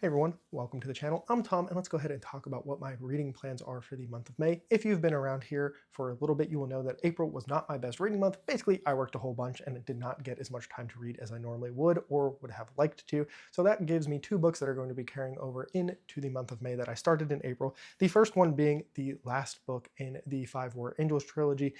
Hey everyone, welcome to the channel. I'm Tom, and let's go ahead and talk about what my reading plans are for the month of May. If you've been around here for a little bit, you will know that April was not my best reading month. Basically, I worked a whole bunch and did not get as much time to read as I normally would or would have liked to. So that gives me two books that are going to be carrying over into the month of May that I started in April. The first one being the last book in the Five War Angels trilogy,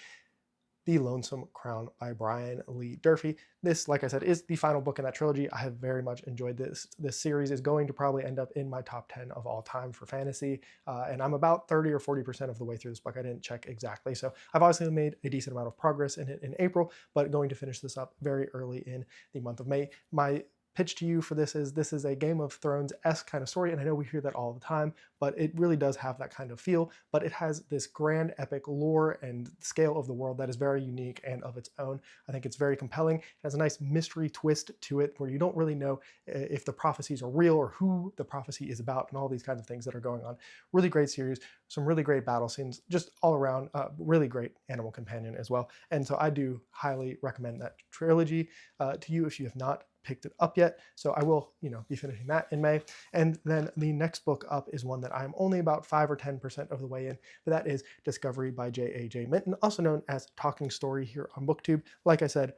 The Lonesome Crown by Brian Lee Durfee. This, like I said, is the final book in that trilogy. I have very much enjoyed this. This series is going to probably end up in my top 10 of all time for fantasy, and I'm about 30 or 40% of the way through this book. I didn't check exactly, so I've obviously made a decent amount of progress in it in April, but going to finish this up very early in the month of May. My pitch to you for this is a Game of Thrones-esque kind of story, and I know we hear that all the time, but it really does have that kind of feel, but it has this grand epic lore and scale of the world that is very unique and of its own. I think it's very compelling. It has a nice mystery twist to it where you don't really know if the prophecies are real or who the prophecy is about and all these kinds of things that are going on. Really great series, some really great battle scenes, just all around really great animal companion as well. And so I do highly recommend that trilogy to you if you have not picked it up yet. So I will, be finishing that in May. And then the next book up is one that I'm only about 5 or 10% of the way in, but that is Discovery by J.A.J. Minton, also known as Talking Story here on BookTube. Like I said,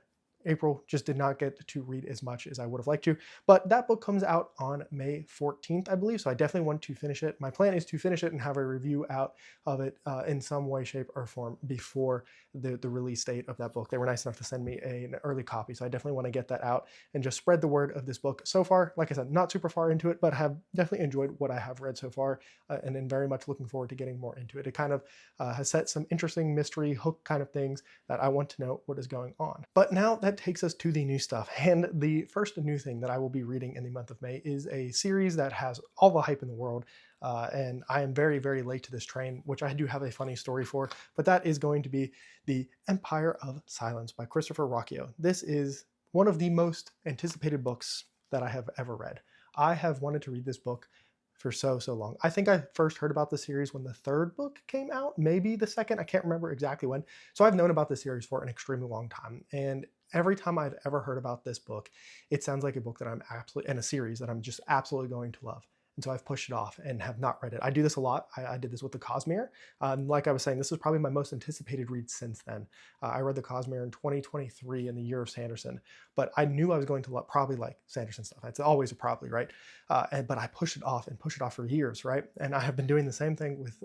April just did not get to read as much as I would have liked to, but that book comes out on May 14th, I believe, so I definitely want to finish it. My plan is to finish it and have a review out of it in some way, shape, or form before the release date of that book. They were nice enough to send me an early copy, so I definitely want to get that out and just spread the word of this book. So far, like I said, not super far into it, but have definitely enjoyed what I have read so far, and then very much looking forward to getting more into it. It kind of has set some interesting mystery hook kind of things that I want to know what is going on. But now that takes us to the new stuff. And the first new thing that I will be reading in the month of May is a series that has all the hype in the world. And I am very, very late to this train, which I do have a funny story for, but that is going to be The Empire of Silence by Christopher Ruocchio. This is one of the most anticipated books that I have ever read. I have wanted to read this book for so long. I think I first heard about the series when the third book came out, maybe the second, I can't remember exactly when. So I've known about this series for an extremely long time. And every time I've ever heard about this book, it sounds like a book that I'm absolutely, and a series that I'm just absolutely going to love. And so I've pushed it off and have not read it. I do this a lot. I did this with the Cosmere. Like I was saying, this was probably my most anticipated read since then. I read the Cosmere in 2023 in the year of Sanderson, but I knew I was going to probably like Sanderson stuff. It's always a probably, right? But I pushed it off and pushed it off for years, right? And I have been doing the same thing with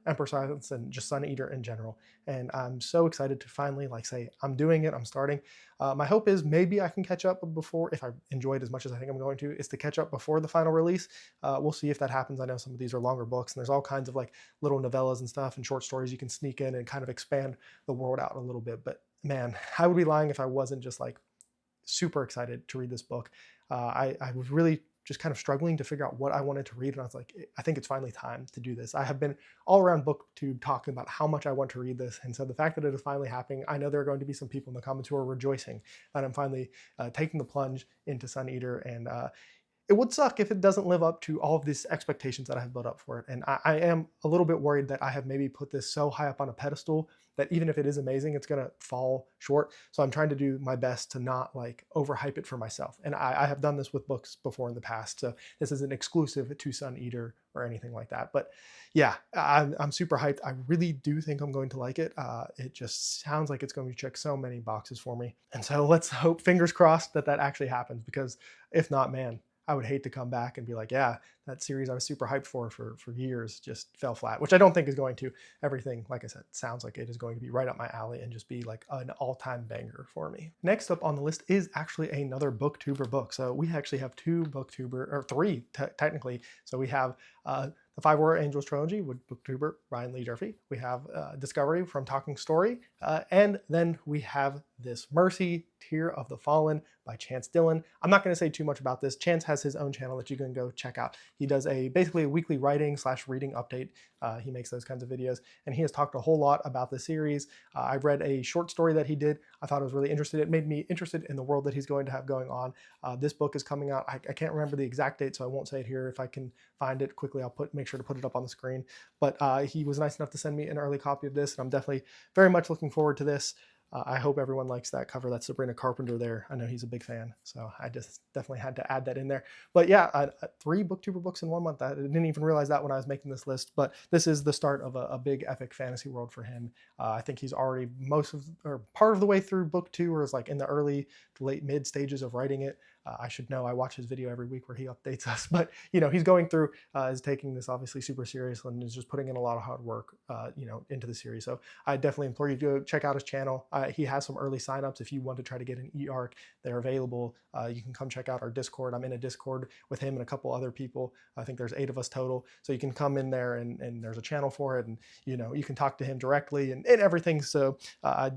Emperor Silence and just Suneater in general. And I'm so excited to finally say, I'm doing it, I'm starting. My hope is maybe I can catch up before, if I enjoy it as much as I think I'm going to, is to catch up before the final release. We'll see if that happens. I know some of these are longer books, and there's all kinds of little novellas and stuff and short stories you can sneak in and kind of expand the world out a little bit. But man, I would be lying if I wasn't just super excited to read this book. I was really just kind of struggling to figure out what I wanted to read, and I was like, I think it's finally time to do this. I have been all around BookTube talking about how much I want to read this, and so the fact that it is finally happening, I know there are going to be some people in the comments who are rejoicing that I'm finally taking the plunge into Suneater, and it would suck if it doesn't live up to all of these expectations that I have built up for it. And I am a little bit worried that I have maybe put this so high up on a pedestal that even if it is amazing, it's going to fall short. So I'm trying to do my best to not overhype it for myself. And I have done this with books before in the past. So this isn't exclusive to Suneater or anything like that. But yeah, I'm super hyped. I really do think I'm going to like it. It just sounds like it's going to check so many boxes for me. And so let's hope, fingers crossed, that that actually happens, because if not, man, I would hate to come back and be like, yeah, that series I was super hyped for years just fell flat, which I don't think is going to. Everything, like I said, sounds like it is going to be right up my alley and just be like an all-time banger for me. Next up on the list is actually another BookTuber book. So we actually have two BookTuber, or three technically. So we have the Five War Angels trilogy with BookTuber Brian Lee Durfee. We have Discovery from Talking Story. And then we have This Mercy, Tear of the Fallen by Chance Dillon. I'm not going to say too much about this. Chance has his own channel that you can go check out. He does basically a weekly writing / reading update. He makes those kinds of videos, and he has talked a whole lot about the series. I read a short story that he did. I thought it was really interesting. It made me interested in the world that he's going to have going on. This book is coming out. I can't remember the exact date, so I won't say it here. If I can find it quickly, I'll make sure to put it up on the screen. But he was nice enough to send me an early copy of this, and I'm definitely very much looking forward to this. I hope everyone likes that cover. That's Sabrina Carpenter there. I know he's a big fan, so I just definitely had to add that in there. But yeah, 3 booktuber books in 1 month. I didn't even realize that when I was making this list, but this is the start of a big epic fantasy world for him. I think he's already most of or part of the way through book 2, or is like in the early to late mid stages of writing it. I should know. I watch his video every week where he updates us, but he's going through, is taking this obviously super serious and is just putting in a lot of hard work, into the series. So I definitely implore you to go check out his channel. He has some early signups if you want to try to get an e-arc. They're available. You can come check out our Discord. I'm in a Discord with him and a couple other people. I think there's 8 of us total. So you can come in there and there's a channel for it, and you can talk to him directly and everything. So I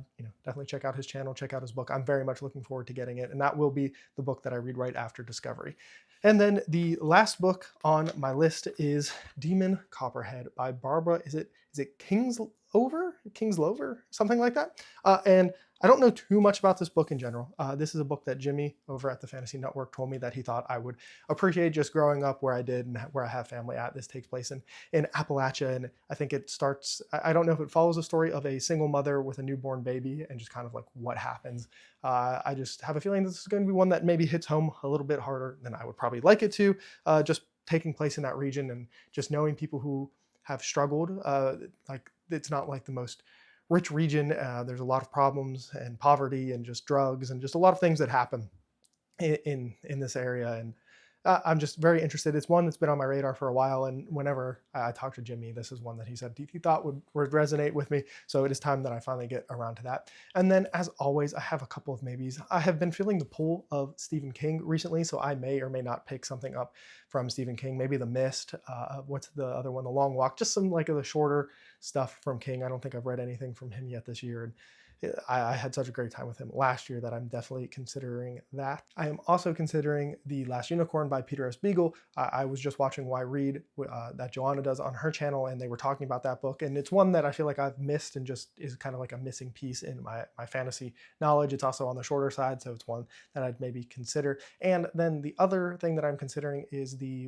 definitely check out his channel, check out his book. I'm very much looking forward to getting it, and that will be the book that I read right after Discovery. And then the last book on my list is Demon Copperhead by Barbara. Is it Kingslover, something like that. And I don't know too much about this book in general. This is a book that Jimmy over at the Fantasy Network told me that he thought I would appreciate just growing up where I did and where I have family at. This takes place in Appalachia, and I think it starts, I don't know if it follows the story of a single mother with a newborn baby and just kind of like what happens. I just have a feeling this is going to be one that maybe hits home a little bit harder than I would probably like it to, just taking place in that region and just knowing people who have struggled. Like it's not like the most rich region. There's a lot of problems and poverty and just drugs and just a lot of things that happen in this area. And I'm just very interested. It's one that's been on my radar for a while, and whenever I talk to Jimmy, this is one that he said he thought would resonate with me. So it is time that I finally get around to that. And then, as always, I have a couple of maybes. I have been feeling the pull of Stephen King recently, so I may or may not pick something up from Stephen King. Maybe The Mist. What's the other one? The Long Walk. Just some like of the shorter stuff from King. I don't think I've read anything from him yet this year. And I had such a great time with him last year that I'm definitely considering that. I am also considering The Last Unicorn by Peter S. Beagle. I was just watching Why Read that Joanna does on her channel, and they were talking about that book. And it's one that I feel like I've missed and just is kind of like a missing piece in my fantasy knowledge. It's also on the shorter side, so it's one that I'd maybe consider. And then the other thing that I'm considering is the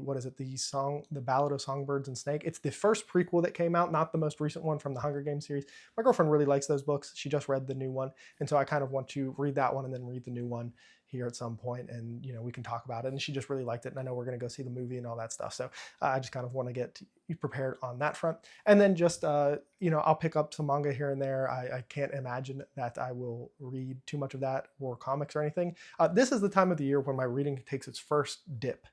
Ballad of Songbirds and Snake. It's the first prequel that came out, not the most recent one from the Hunger Games series. My girlfriend really likes those books. She just read the new one, and so I kind of want to read that one and then read the new one here at some point, and we can talk about it. And she just really liked it, and I know we're going to go see the movie and all that stuff, so I just kind of want to get prepared on that front. And then just I'll pick up some manga here and there. I can't imagine that I will read too much of that or comics or anything. This is the time of the year when my reading takes its first dip.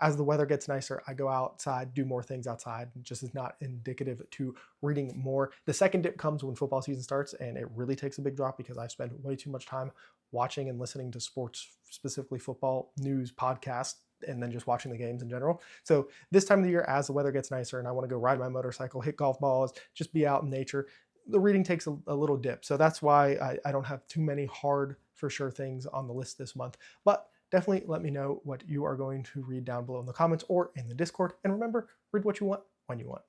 As the weather gets nicer, I go outside, do more things outside. It just is not indicative to reading more. The second dip comes when football season starts, and it really takes a big drop because I spend way too much time watching and listening to sports, specifically football news podcasts, and then just watching the games in general. So this time of the year, as the weather gets nicer and I want to go ride my motorcycle, hit golf balls, just be out in nature, the reading takes a little dip. So that's why I don't have too many hard for sure things on the list this month. But definitely let me know what you are going to read down below in the comments or in the Discord. And remember, read what you want when you want.